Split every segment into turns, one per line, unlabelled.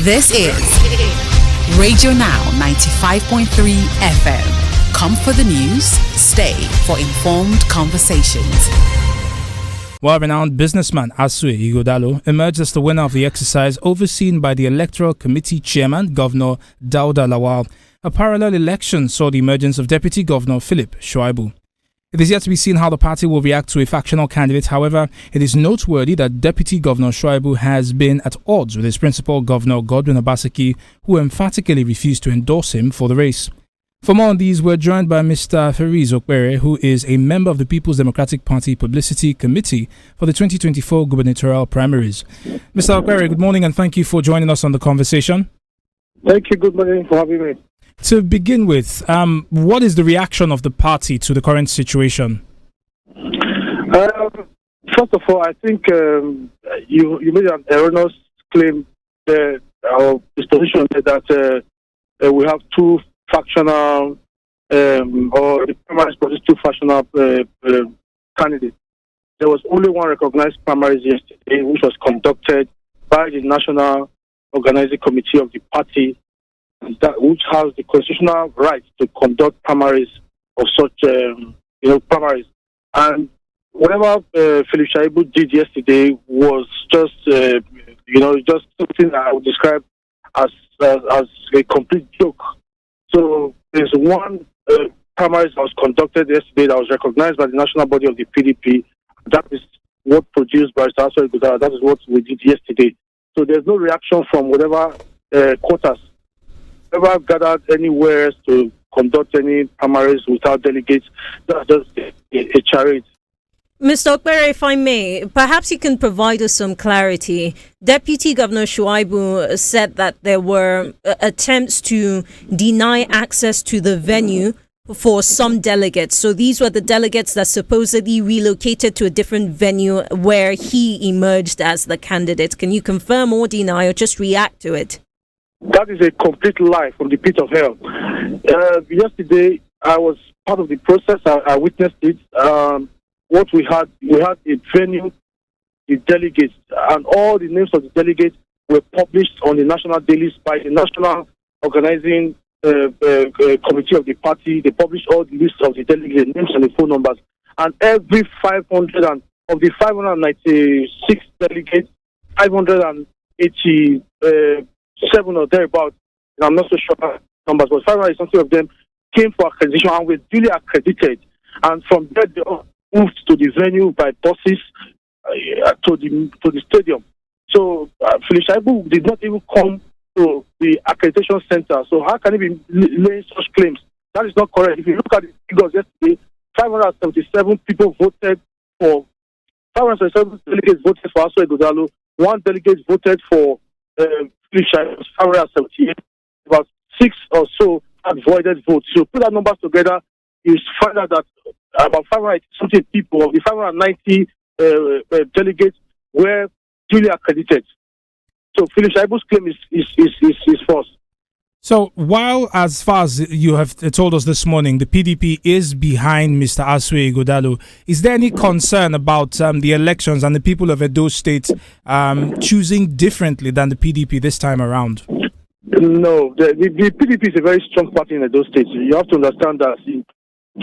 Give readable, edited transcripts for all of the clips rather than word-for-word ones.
This is Radio Now 95.3 FM. Come for the news, stay for informed conversations.
Well, renowned businessman Shuaibu Ighodalo emerged as the winner of the exercise overseen by the Electoral Committee Chairman, Governor Dauda Lawal. A parallel election saw the emergence of Deputy Governor Philip Shuaibu. It is yet to be seen how the party will react to a factional candidate. However, it is noteworthy that Deputy Governor Shuaibu has been at odds with his principal Governor Godwin Obaseki, who emphatically refused to endorse him for the race. For more on these, we're joined by Mr. Pharez, who is a member of the People's Democratic Party Publicity Committee for the 2024 gubernatorial primaries. Mr. Okwere, good morning and thank you for joining us on the conversation.
Thank you. Good morning for having me.
To begin with, what is the reaction of the party to the current situation?
First of all, I think you made an erroneous claim our disposition that we have two factional or the primaries produce two factional candidates. There was only one recognized primaries yesterday, which was conducted by the National Organizing Committee of the party, which has the constitutional right to conduct primaries of such, primaries. And whatever Philip Shuaibu did yesterday was just, just something I would describe as a complete joke. So there's one primaries that was conducted yesterday that was recognized by the national body of the PDP. That is what produced by Shuaibu Ighodalo. That is what we did yesterday. So there's no reaction from whatever quarters ever gathered anywhere to conduct any primaries without delegates. That's just a charade.
Mr. Okwere, if I may, perhaps you can provide us some clarity. Deputy Governor Shuaibu said that there were attempts to deny access to the venue for some delegates. So these were the delegates that supposedly relocated to a different venue where he emerged as the candidate. Can you confirm or deny or just react to it?
That is a complete lie from the pit of hell. Yesterday, I was part of the process. I witnessed it. What we had a venue, the delegates, and all the names of the delegates were published on the national dailies by the National Organizing Committee of the party. They published all the lists of the delegates, names and the phone numbers. And every 500 of the 596 delegates, 587 or thereabouts, and I'm not so sure numbers, but 500 something of them came for accreditation and were duly accredited. And from there, they all moved to the venue by buses to the stadium. So Philip Shuaibu did not even come to the accreditation center. So how can he be laying such claims? That is not correct. If you look at the figures yesterday, 577 people voted for 577 delegates voted for Shuaibu Ighodalo. One delegate voted for Philip Shuaibu, 578. About 6 or so had voided votes. So put that numbers together, you find out that about 500 something people of the 590 delegates were duly accredited. So Philip Shuaibu's claim is false.
So while, as far as you have told us this morning, the PDP is behind Mr. Shuaibu Ighodalo, is there any concern about the elections and the people of Edo State choosing differently than the PDP this time around?
No, the PDP is a very strong party in Edo State. You have to understand that in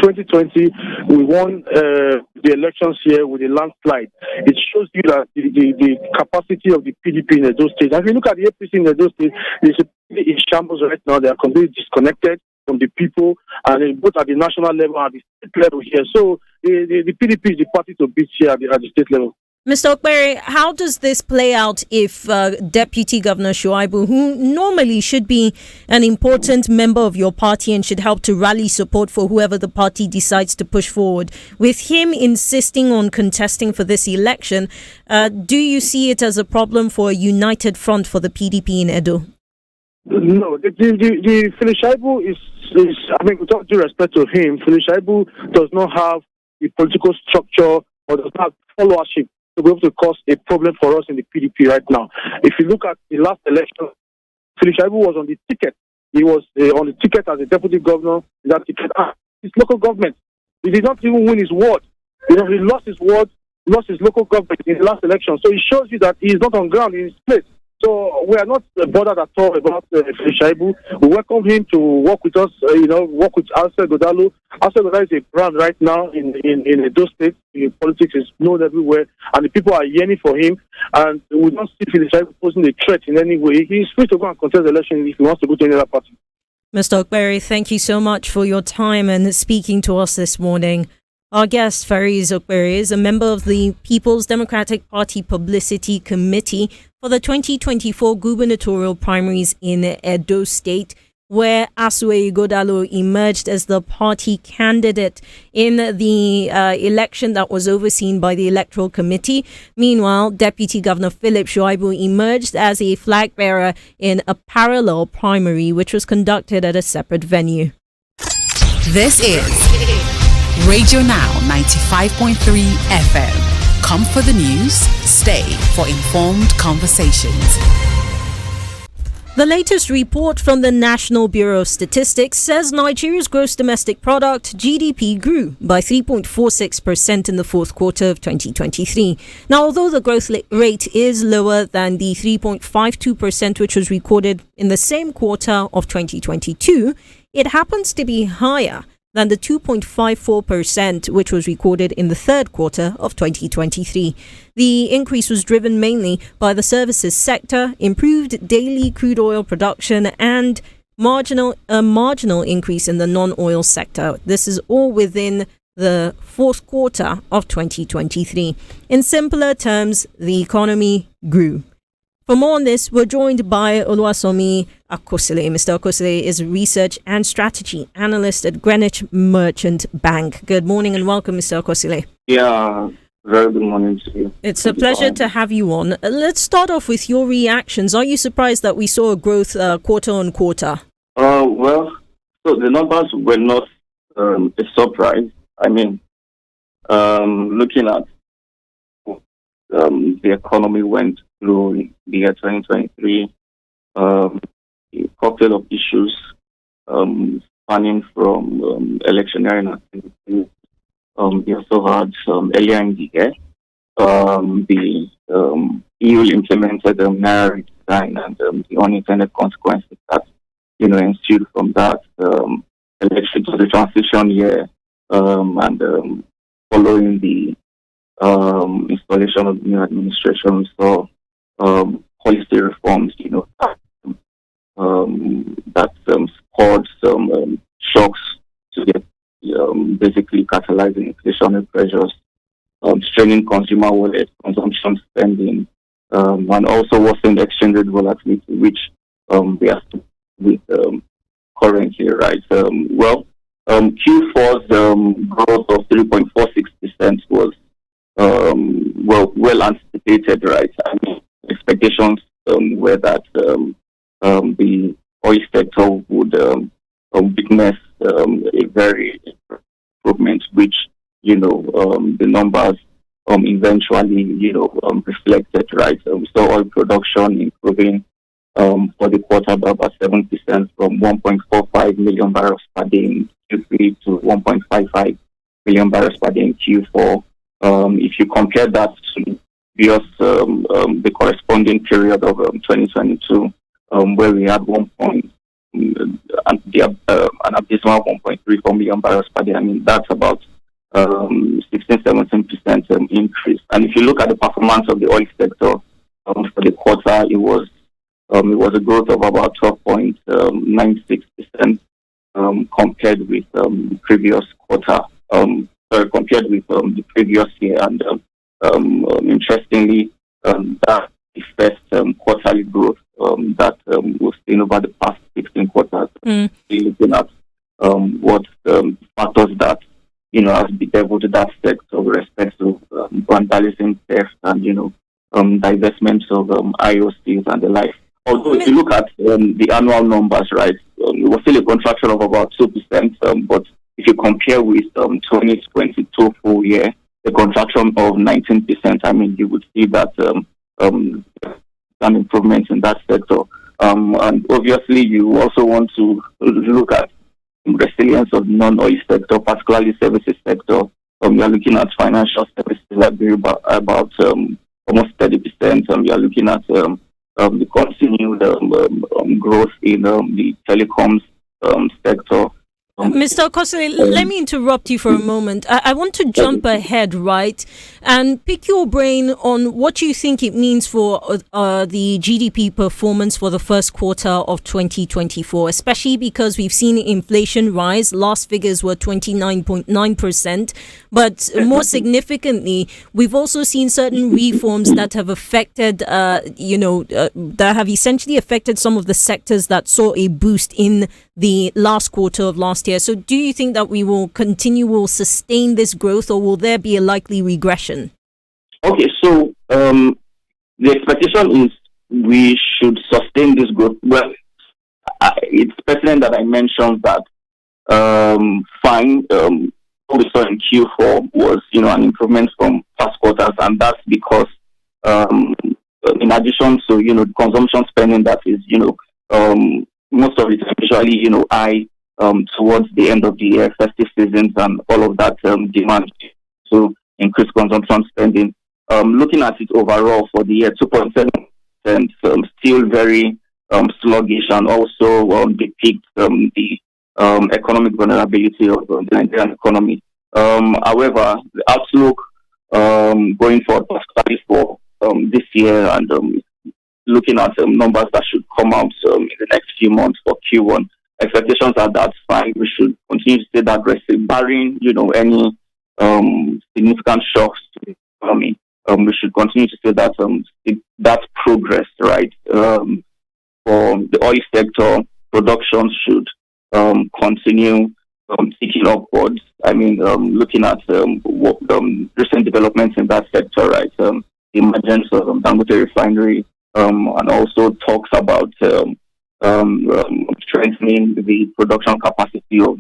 2020, we won the elections here with a landslide. It shows you that the capacity of the PDP in Edo State. And if you look at the APC in Edo State, it's in shambles right now. They are completely disconnected from the people, and both at the national level and at the state level here. So the PDP is the party to beat here at the state level.
Mr. Okwere, how does this play out if Deputy Governor Shuaibu, who normally should be an important member of your party and should help to rally support for whoever the party decides to push forward, with him insisting on contesting for this election, do you see it as a problem for a united front for the PDP in Edo?
No, the Philip Shuaibu is, with all due respect to him, Philip Shuaibu does not have the political structure or does not have followership to be able to cause a problem for us in the PDP right now. If you look at the last election, Philip Shuaibu was on the ticket. He was on the ticket as a deputy governor in that ticket. His local government. He did not even win his ward. He lost his ward, lost his local government in the last election. So it shows you that he is not on ground in his place. So we are not bothered at all about Shuaibu. We welcome him to work with us, work with Alfred Godalo. Alfred Godalo is a brand right now in Edo State. Politics is known everywhere, and the people are yearning for him. And we don't see Shuaibu posing a threat in any way. He's free to go and contest the election if he wants to go to any other party.
Mr. Okpere, thank you so much for your time and speaking to us this morning. Our guest, Pharez Okpere, is a member of the People's Democratic Party Publicity Committee for the 2024 gubernatorial primaries in Edo State, where Asue Godalo emerged as the party candidate in the election that was overseen by the Electoral Committee. Meanwhile, Deputy Governor Philip Shuaibu emerged as a flag bearer in a parallel primary, which was conducted at a separate venue.
This is Radio Now 95.3 FM. Come for the news, stay for informed conversations.
The latest report from the National Bureau of Statistics says Nigeria's gross domestic product, GDP, grew by 3.46% in the fourth quarter of 2023. Now, although the growth rate is lower than the 3.52% which was recorded in the same quarter of 2022, it happens to be higher than the 2.54% which was recorded in the third quarter of 2023. The increase was driven mainly by the services sector, improved daily crude oil production, and a marginal increase in the non-oil sector. This is all within the fourth quarter of 2023. In simpler terms, the economy grew. For more on this, we're joined by Oluwasomi Akosile. Mr. Akosile is a research and strategy analyst at Greenwich Merchant Bank. Good morning and welcome, Mr. Akosile.
Yeah, very good morning to you.
It's a pleasure to have you on. Let's start off with your reactions. Are you surprised that we saw a growth quarter on quarter?
Well, so the numbers were not a surprise. I mean, looking at the economy went through in the year 2023, a cocktail of issues spanning from electioneering activities. We also had earlier in the year, the EU implemented the Naira redesign and the unintended consequences that ensued from that. Election to the transition year and following the installation of the new administration, so policy reforms, that caused some shocks to get basically catalyzing inflationary pressures, straining consumer wallet, consumption spending, and also worsened exchange rate volatility, which we are still with currently, right? Q4's growth of 3.46% was well anticipated, right? I mean, expectations were that the oil sector would witness a very improvement, which the numbers eventually reflected, right? We saw oil production improving for the quarter by about 7% from 1.45 million barrels per day in Q3 to 1.55 million barrels per day in Q4. If you compare that to the corresponding period of 2022, where we had an abysmal 1.34 million barrels per day, I mean, that's about 16-17% increase. And if you look at the performance of the oil sector for the quarter, it was a growth of about 12.96% compared with the previous quarter. Compared with the previous year, and interestingly, that the first quarterly growth that we've seen over the past 16 quarters. Looking at what factors that has bedeviled that sector with respect to vandalism, theft, and divestments of IOCs and the like. Although if you look at the annual numbers, right, it was still a contraction of about 2%, but if you compare with 2022 full year, the contraction of 19%, I mean, you would see that an improvement in that sector. And obviously, you also want to look at resilience of non-oil sector, particularly services sector. We are looking at financial services that grew about almost 30%. We are looking at the continued growth in the telecoms sector.
Mr. Okosile, let me interrupt you for a moment. I want to jump ahead, right, and pick your brain on what you think it means for the GDP performance for the first quarter of 2024, especially because we've seen inflation rise. Last figures were 29.9%, but more significantly, we've also seen certain reforms that have affected, that have essentially affected some of the sectors that saw a boost in the last quarter of last year. So do you think that we will sustain this growth, or will there be a likely regression?
Okay, so the expectation is we should sustain this growth. Well, it's pertinent that I mentioned that what we saw in Q4 was, an improvement from past quarters, and that's because in addition to, the consumption spending that is, most of it usually, high towards the end of the year, festive seasons, and all of that demand to increase consumption spending. Looking at it overall for the year, 2.7%, still very sluggish, and also depicts the economic vulnerability of the Nigerian economy. However, the outlook going forward, particularly for this year, and looking at numbers that should come out in the next few months for Q1, expectations are that fine. We should continue to stay that aggressive, barring any significant shocks to the economy. We should continue to say that progress, right? For the oil sector, production should continue ticking upwards. I mean, looking at recent developments in that sector, right? The emergence of Dangote refinery, and also talks about strengthening the production capacity of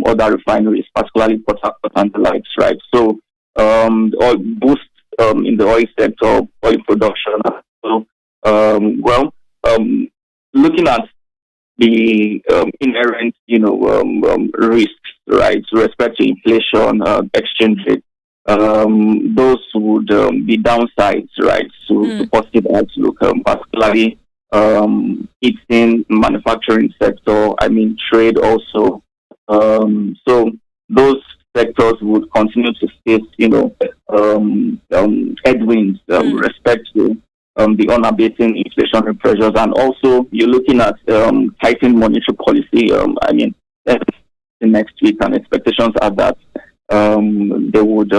other refineries, particularly Port Harcourt and the likes, right? So oil boost in the oil sector, oil production. So looking at the inherent risks, right, with respect to inflation, exchange rate, those would be downsides, right, to the positive outlook, particularly it's in manufacturing sector, trade also. So those sectors would continue to face, headwinds with respect to the unabating inflationary pressures. And also, you're looking at tightening monetary policy, next week, and expectations are that they would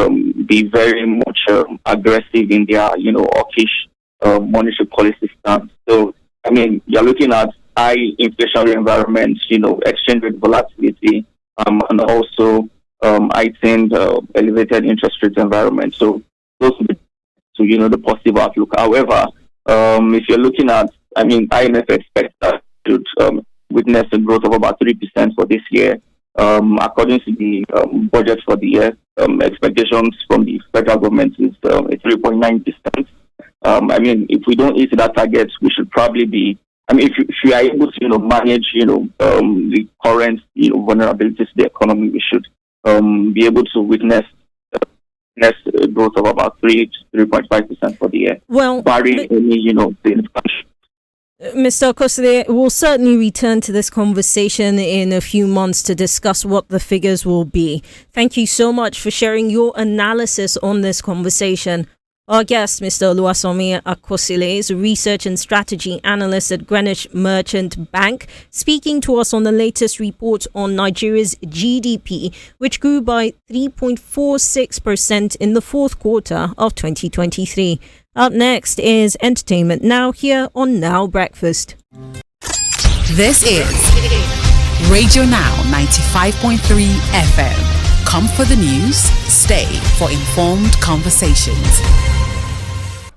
be very much aggressive in their, hawkish monetary policy stance. So, you're looking at high inflationary environments, exchange rate volatility, and also heightened elevated interest rate environment. So those would be, the positive outlook. However, if you're looking at, IMF expects that should witness a growth of about 3% for this year. According to the budget for the year, expectations from the federal government is a 3.9%. If we don't hit that target, we should probably be, if we are able to, manage, the current, vulnerabilities to the economy, we should be able to witness growth of about 3.5% for the year.
Well,
barring any, significant.
Mr. Okosile, we'll certainly return to this conversation in a few months to discuss what the figures will be. Thank you so much for sharing your analysis on this conversation. Our guest, Mr. Oluwasomi Okosile, is a research and strategy analyst at Greenwich Merchant Bank, speaking to us on the latest report on Nigeria's GDP, which grew by 3.46% in the fourth quarter of 2023. Up next is Entertainment Now here on Now Breakfast.
This is Radio Now 95.3 FM. Come for the news, stay for informed conversations.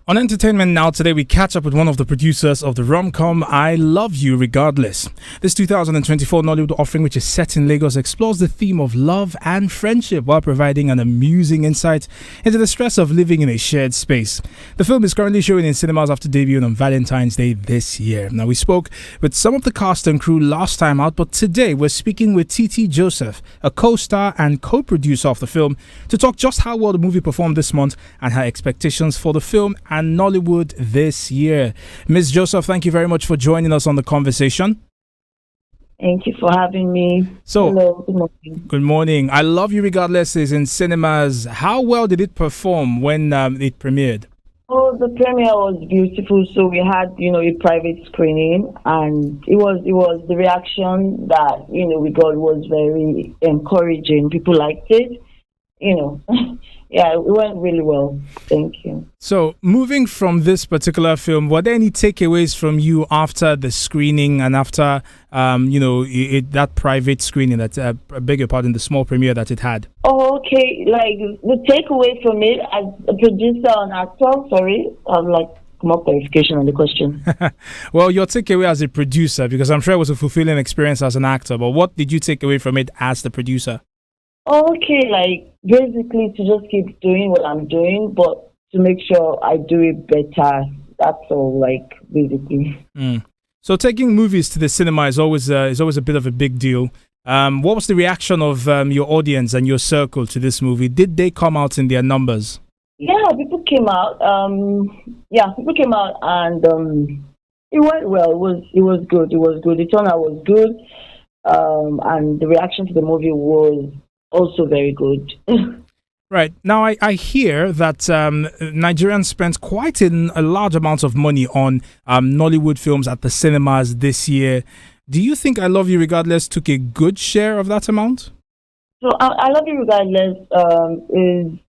On Entertainment Now today, we catch up with one of the producers of the rom-com I Love You Regardless. This 2024 Nollywood offering, which is set in Lagos, explores the theme of love and friendship while providing an amusing insight into the stress of living in a shared space. The film is currently showing in cinemas after debuting on Valentine's Day this year. Now, we spoke with some of the cast and crew last time out, but today we're speaking with Titi Joseph, a co-star and co-producer of the film, to talk just how well the movie performed this month and her expectations for the film and Nollywood this year. Ms. Joseph, thank you very much for joining us on the conversation.
Thank you for having me.
So,
hello, good morning.
Good morning. I Love You Regardless is in cinemas. How well did it perform when it premiered?
Oh, the premiere was beautiful. So we had, a private screening, and it was the reaction that we got was very encouraging. People liked it. Yeah, it went really well. Thank you.
So, moving from this particular film, were there any takeaways from you after the screening and after, that private screening that, I beg your pardon, the small premiere that it had?
Oh, okay. Like, the takeaway from it as a producer and actor, sorry, I'd like more clarification on the question.
Well, your takeaway as a producer, because I'm sure it was a fulfilling experience as an actor, but what did you take away from it as the producer?
Okay, like basically to just keep doing what I'm doing, but to make sure I do it better. That's all, like, basically.
So taking movies to the cinema is always a bit of a big deal. What was the reaction of your audience and your circle to this movie? Did they come out in their numbers?
Yeah, people came out. People came out, and it went well. It was good. It was good. The turnout was good, and the reaction to the movie was also very good.
Right. Now, I hear that Nigerians spent quite a large amount of money on Nollywood films at the cinemas this year. Do you think I Love You Regardless took a good share of that amount?
So, I Love You Regardless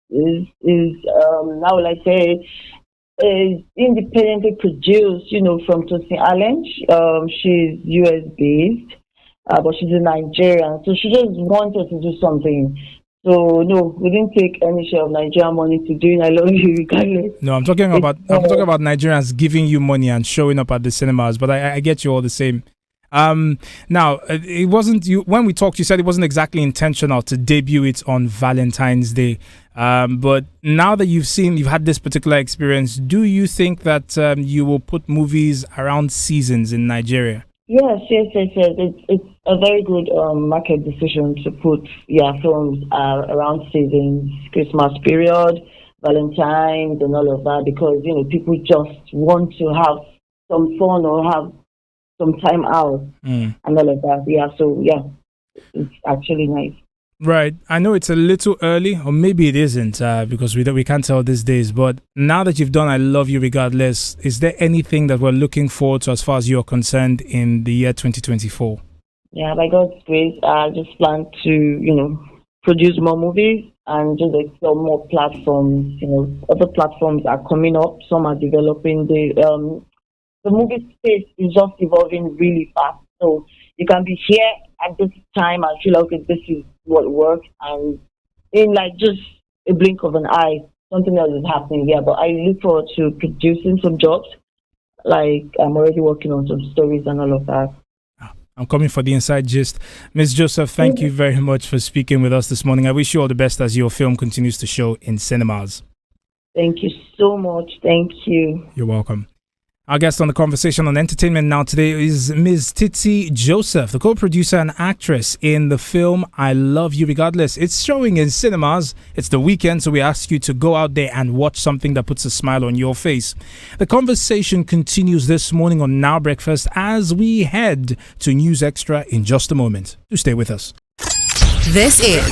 is how will I say, is independently produced, from Tosin Allen. She's US based. But she's a Nigerian, so she just wanted to do something. So no, we didn't take any share of Nigerian money to do I Love You Regardless.
No, I'm talking about Nigerians giving you money and showing up at the cinemas. But I get you all the same. Now it wasn't you when we talked. You said it wasn't exactly intentional to debut it on Valentine's Day. But now that you've had this particular experience, do you think that you will put movies around seasons in Nigeria?
Yes. It's a very good market decision to put films around seasons, Christmas period, Valentine's, and all of that, because people just want to have some fun or have some time out and all of that. It's actually nice.
Right. I know it's a little early, or maybe it isn't, because we can't tell these days. But now that you've done I Love You Regardless, is there anything that we're looking forward to as far as you're concerned in the year 2024?
Yeah, by God's grace, I just plan to, produce more movies and just explore more platforms. Other platforms are coming up. Some are developing. The movie space is just evolving really fast. So you can be here at this time and feel like, okay, this is what works, and in like just a blink of an eye, something else is happening here. But I look forward to producing some jobs. Like, I'm already working on some stories and all of that.
I'm coming for the inside gist. Ms. Joseph, thank you very much for speaking with us this morning. I wish you all the best as your film continues to show in cinemas.
Thank you so much. Thank you.
You're welcome. Our guest on the conversation on entertainment now today is Ms. Titi Joseph, the co-producer and actress in the film I Love You Regardless. It's showing in cinemas. It's the weekend, so we ask you to go out there and watch something that puts a smile on your face. The conversation continues this morning on Now Breakfast as we head to News Extra in just a moment. Do stay with us.
This is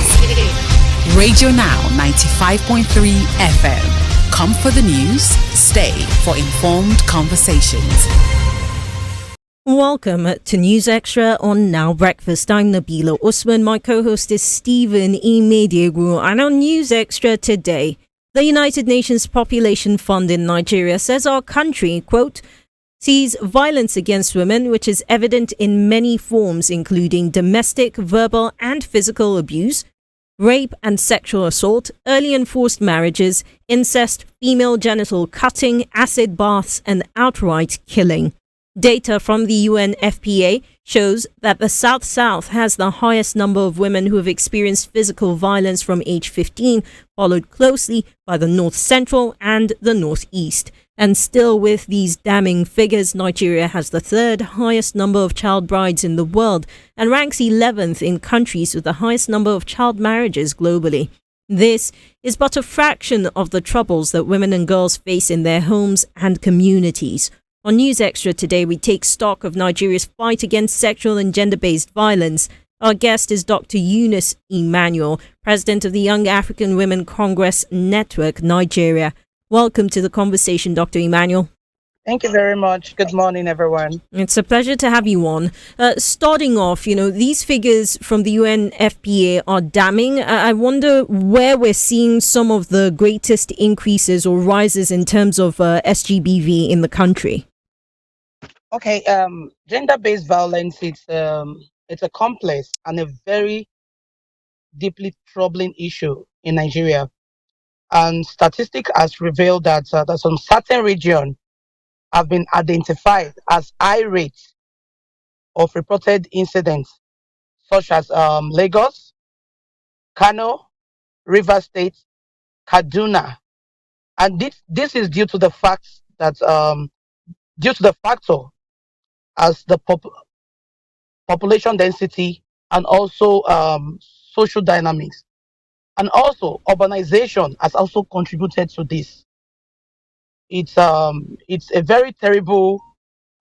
Radio Now 95.3 FM. Come for the news, stay for informed conversations.
Welcome to News Extra on Now Breakfast. I'm Nabila Usman. My co-host is Stephen Imediegwu. And on News Extra today, the United Nations Population Fund in Nigeria says our country, quote, sees violence against women, which is evident in many forms, including domestic, verbal, and physical abuse, rape and sexual assault, early and forced marriages, incest, female genital cutting, acid baths, and outright killing. Data from the UNFPA shows that the South has the highest number of women who have experienced physical violence from age 15, followed closely by the North Central and the Northeast. And still with these damning figures, Nigeria has the third highest number of child brides in the world and ranks 11th in countries with the highest number of child marriages globally. This is but a fraction of the troubles that women and girls face in their homes and communities. On News Extra today, we take stock of Nigeria's fight against sexual and gender-based violence. Our guest is Dr. Eunice Emmanuel, president of the Young African Women Congress Network, Nigeria. Welcome to the conversation, Dr. Emmanuel.
Thank you very much. Good morning, everyone.
It's a pleasure to have you on. Starting off, these figures from the UNFPA are damning. I wonder where we're seeing some of the greatest increases or rises in terms of SGBV in the country.
Okay, gender-based violence, it's a complex and a very deeply troubling issue in Nigeria. And statistics has revealed that some certain region have been identified as high rates of reported incidents, such as Lagos, Kano, River State, Kaduna, and this is due to the fact that due to the factor as the population density and also social dynamics, and also urbanization has also contributed to this. It's a very terrible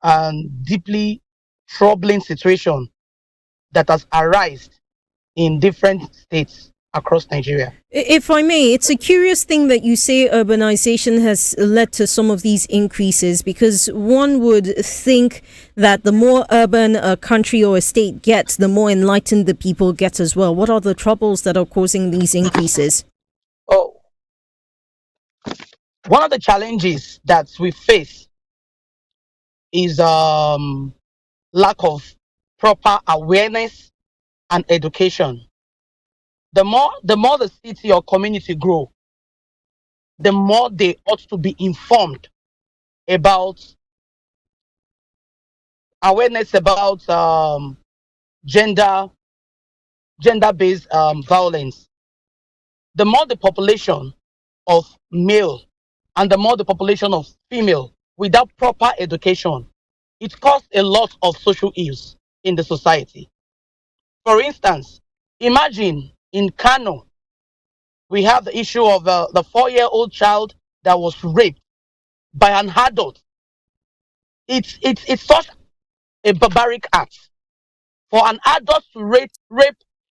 and deeply troubling situation that has arisen in different states across Nigeria.
If I may, it's a curious thing that you say urbanization has led to some of these increases, because one would think that the more urban a country or a state gets, the more enlightened the people get as well. What are the troubles that are causing these increases?
Oh, one of the challenges that we face is lack of proper awareness and education. The more the city or community grow, the more they ought to be informed about awareness about gender-based violence. The more the population of male and the more the population of female without proper education, it causes a lot of social ills in the society. For instance, imagine in Kano, we have the issue of the 4-year-old child that was raped by an adult. It's such a barbaric act for an adult to rape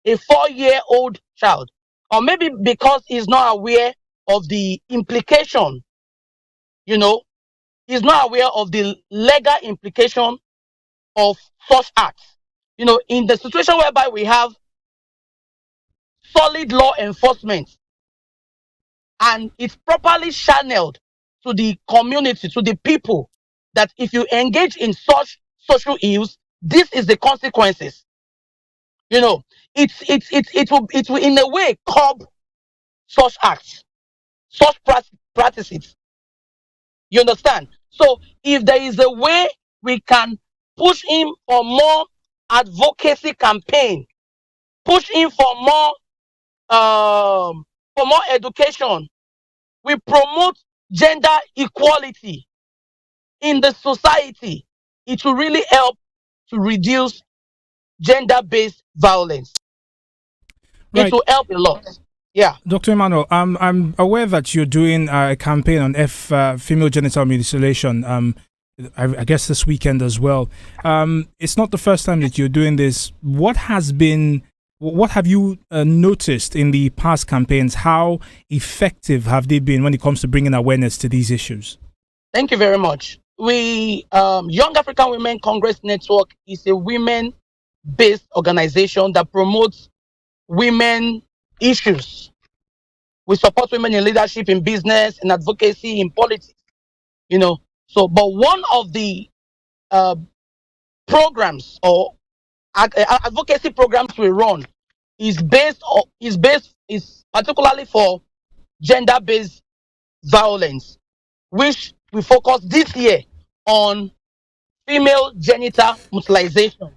a 4-year-old child, or maybe because he's not aware of the implication. He's not aware of the legal implication of such acts. In the situation whereby we have solid law enforcement and it's properly channeled to the community, to the people, that if you engage in such social ills, this is the consequences. It will in a way curb such acts, such practices. You understand? So if there is a way we can push him for more advocacy campaign, push him for more education, we promote gender equality in the society, it will really help to reduce gender-based violence. Right. It will help a lot. Yeah.
Dr. Emmanuel, I'm aware that you're doing a campaign on female genital mutilation. I guess this weekend as well. It's not the first time that you're doing this. What have you noticed in the past campaigns? How effective have they been when it comes to bringing awareness to these issues?
Thank you very much. We, Young African Women Congress Network, is a women-based organization that promotes women issues. We support women in leadership, in business, in advocacy, in politics. But one of the programs or advocacy programs we run is particularly for gender-based violence, which we focus this year on female genital mutilation.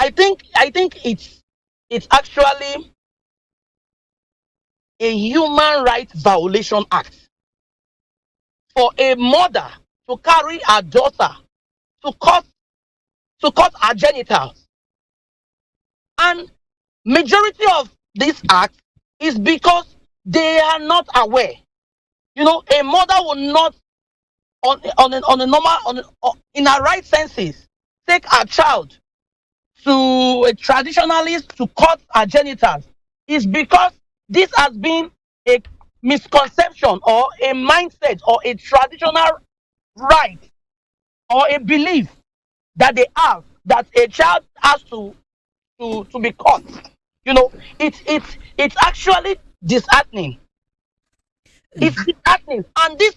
I think it's actually a human rights violation act for a mother to carry her daughter to cut her genitals And majority of this act is because they are not aware. A mother will not, on a normal, in her right senses, take her child to a traditionalist to cut her genitals. Is because this has been a misconception or a mindset or a traditional right or a belief that they have that a child has to be cut. It's actually disheartening. It's disheartening, and this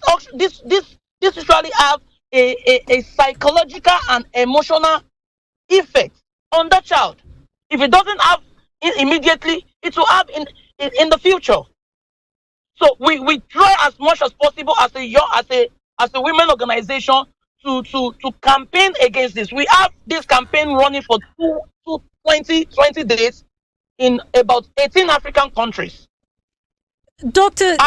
usually have a psychological and emotional effect on the child. If it doesn't have it immediately, it will have in the future. So we try as much as possible as a women organization to campaign against this. We have this campaign running for 20 days in about 18 African countries.
Doctor,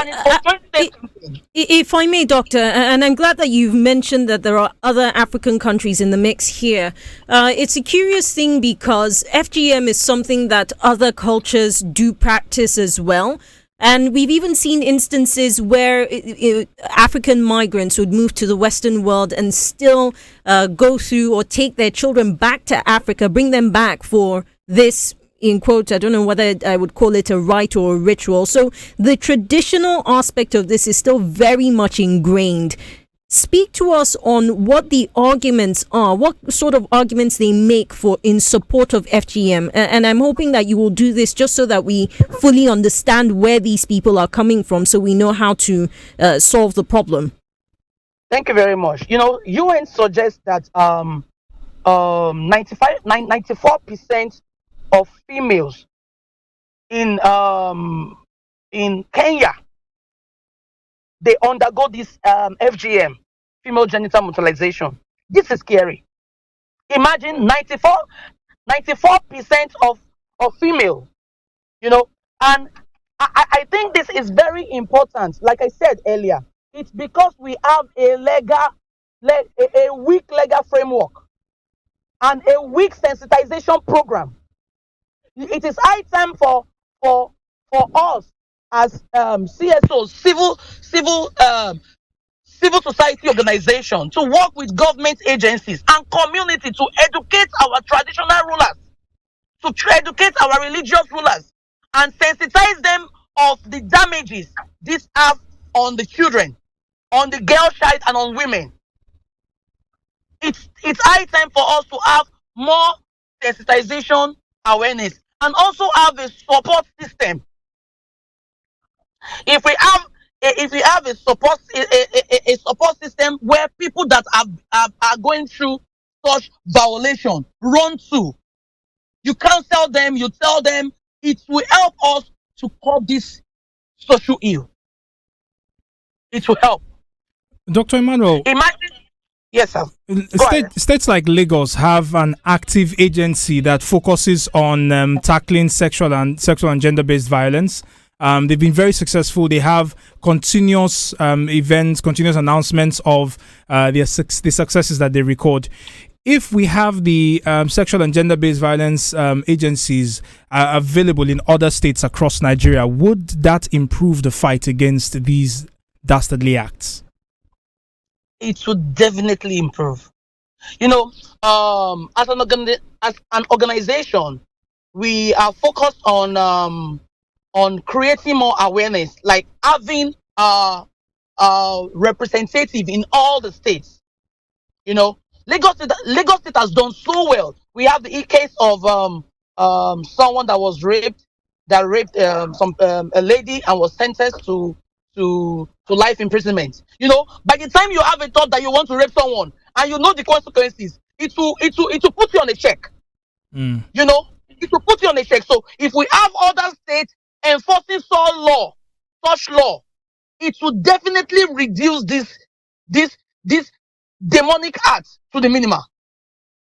if I may, Doctor, and I'm glad that you've mentioned that there are other African countries in the mix here. It's a curious thing because FGM is something that other cultures do practice as well. And we've even seen instances where African migrants would move to the Western world and still go through or take their children back to Africa, bring them back for this, in quotes, I don't know whether I would call it a rite or a ritual. So the traditional aspect of this is still very much ingrained. Speak to us on what the arguments are, what sort of arguments they make for in support of FGM. And I'm hoping that you will do this just so that we fully understand where these people are coming from so we know how to solve the problem.
Thank you very much. UN suggests that 94% of females in Kenya, they undergo this FGM, female genital mutilization. This is scary. Imagine 94% of female, and I think this is very important. Like I said earlier, it's because we have a weak legal framework and a weak sensitization program. It is high time for us as CSOs, civil society organization, to work with government agencies and community to educate our traditional rulers, to educate our religious rulers, and sensitize them of the damages this have on the children, on the girl child, and on women. It's high time for us to have more sensitization awareness and also have a support system. If we have a support system where people that are going through such violation run to, you counsel them, you tell them, it will help us to curb this social ill. It will help.
Dr. Emmanuel.
Imagine. Yes, sir.
States like Lagos have an active agency that focuses on tackling sexual and gender-based violence. They've been very successful. They have continuous events, continuous announcements of the successes that they record. If we have the sexual and gender-based violence agencies available in other states across Nigeria, would that improve the fight against these dastardly acts?
It would definitely improve. As an organization, we are focused on creating more awareness, like having representative in all the states. Lagos State has done so well. We have the case of someone that was raped a lady and was sentenced to life imprisonment. By the time you have a thought that you want to rape someone and you know the consequences, it will put you on a check. It will put you on a check. So if we have other states enforcing such law, it will definitely reduce this demonic acts to the minimum.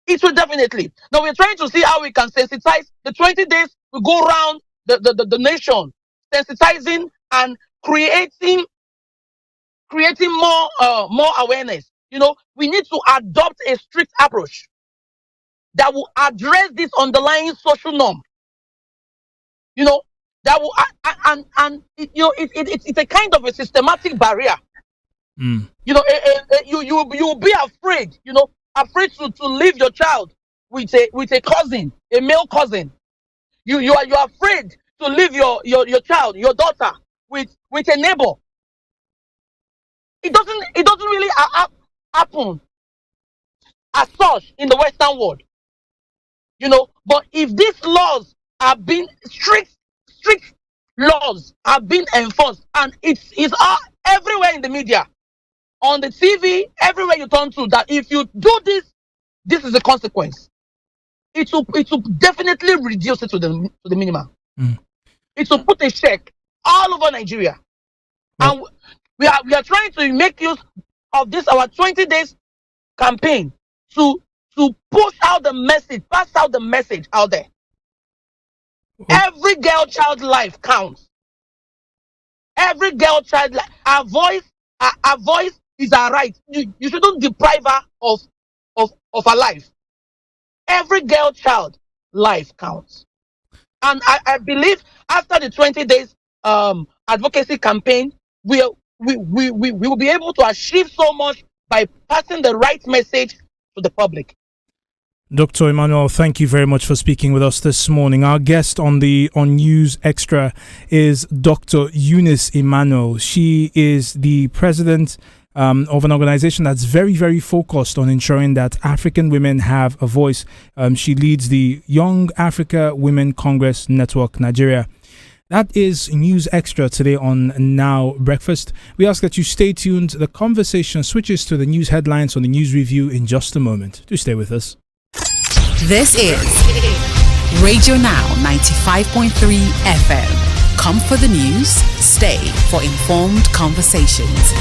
It will definitely. Now we're trying to see how we can sensitize. The 20 days we go around the nation, sensitizing and creating more awareness. We need to adopt a strict approach that will address this underlying social norm You know, that will and it, you know, it's a kind of a systematic barrier.
Mm.
You know, you will be afraid. You know, afraid to leave your child with a cousin, a male cousin. You are afraid to leave your child, your daughter, with a neighbor. It doesn't really happen as such in the Western world. You know, but if these laws are being strict laws are being enforced, and it's all everywhere in the media, on the TV, everywhere you turn to, that if you do this, this is the consequence. It will definitely reduce it to the minimum.
Mm.
It will put a check all over Nigeria, and we are trying to make use of this our 20 days campaign to push out the message, pass out the message out there. Every girl child life counts. Every girl child life, our voice is our right. You shouldn't deprive her of her life. Every girl child life counts. And I believe after the 20 days advocacy campaign, we will be able to achieve so much by passing the right message to the public.
Dr. Emmanuel, thank you very much for speaking with us this morning. Our guest on News Extra is Dr. Eunice Emmanuel. She is the president of an organization that's very, very focused on ensuring that African women have a voice. She leads the Young Africa Women Congress Network Nigeria. That is News Extra today on Now Breakfast. We ask that you stay tuned. The conversation switches to the news headlines on the news review in just a moment. Do stay with us.
This is Radio Now 95.3 FM. Come for the news, stay for informed conversations.